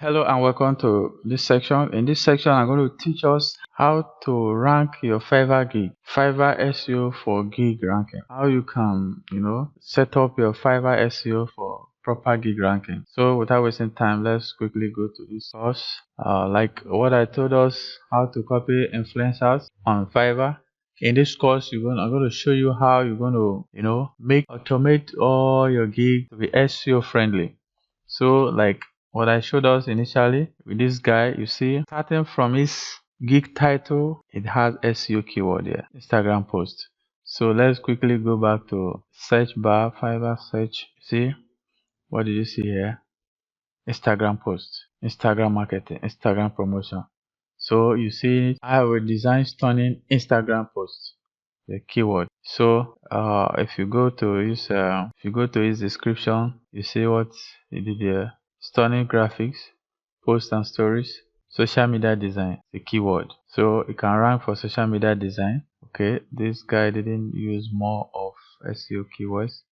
Hello and welcome to this section. In this section, I'm going to teach us how to rank your Fiverr gig, Fiverr SEO for gig ranking. How you can, set up your Fiverr SEO for proper gig ranking. So without wasting time, let's quickly go to this course. Like what I told us, how to copy influencers on Fiverr. In this course, I'm going to show you how you're going to, automate all your gigs to be SEO friendly. So like what I showed us initially with this guy, you see, starting from his gig title, it has SEO keyword here, Instagram post. So let's quickly go back to search bar, Fiverr search. See, what did you see here? Instagram post, Instagram marketing, Instagram promotion. So you see, I will design stunning Instagram posts, the keyword. So if you go to his description, you see what he did here. Stunning graphics, posts and stories, social media design, the keyword. So it can rank for social media design. Okay, this guy didn't use more of SEO keywords,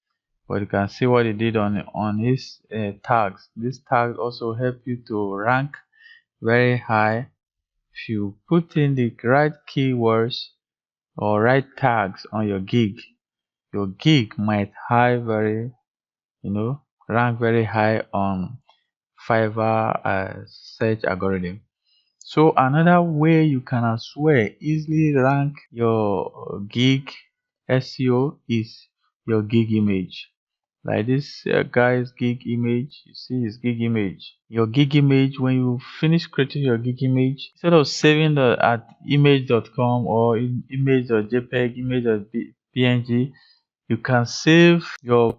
but you can see what he did on his tags. These tags also help you to rank very high if you put in the right keywords or right tags on your gig. Your gig might rank very high on Fiverr search algorithm. So another way you can as well easily rank your gig SEO is your gig image. Like this guy's gig image, you see his gig image. Your gig image, when you finish creating your gig image, instead of saving at image.com or image.jpg, image.png, you can save your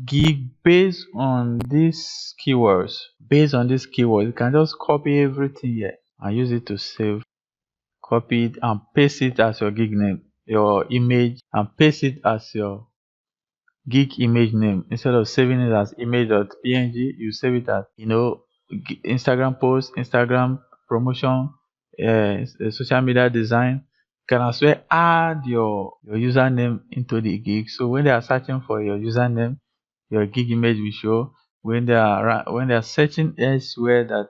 gig based on these keywords. Based on these keywords, you can just copy everything here and use it to save. Copy it and paste it as your gig name, your image, and paste it as your gig image name. Instead of saving it as image.png, you save it as Instagram post, Instagram promotion, social media design. You can as well add your username into the gig. So when they are searching for your username, your gig image will show. When they are searching elsewhere that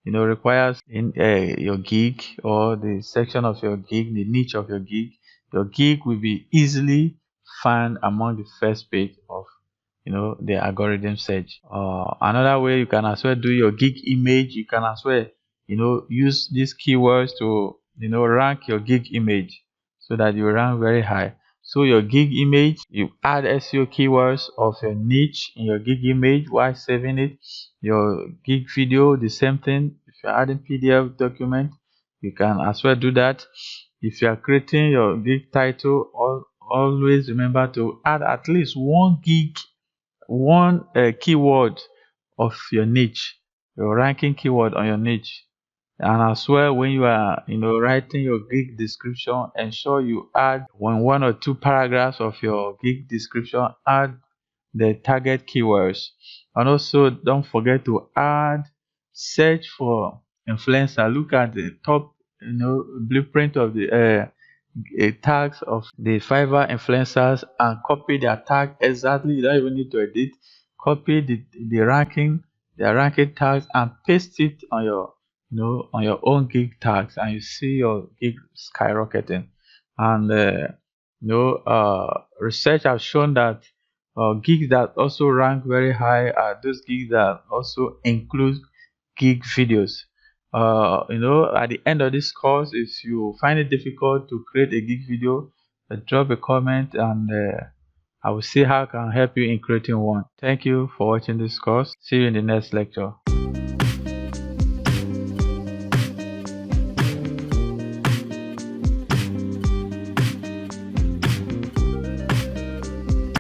requires in your gig or the section of your gig, the niche of your gig will be easily found among the first page of the algorithm search. Another way you can as well do your gig image, you can as well use these keywords to rank your gig image so that you rank very high. So your gig image, you add SEO keywords of your niche in your gig image while saving it. Your gig video, the same thing. If you're adding PDF document, you can as well do that. If you are creating your gig title, always remember to add at least one keyword of your niche, your ranking keyword on your niche. And as well, when you are writing your gig description, ensure you add one or two paragraphs of your gig description, add the target keywords. And also don't forget to add search for influencer. Look at the top blueprint of the tags of the Fiverr influencers and copy their tag exactly. You don't even need to edit. Copy their ranking tags and paste it on your on your own gig tags, and you see your gig skyrocketing. And research has shown that gigs that also rank very high are those gigs that also include gig videos. At the end of this course, if you find it difficult to create a gig video, drop a comment and I will see how I can help you in creating one. Thank you for watching this course. See you in the next lecture.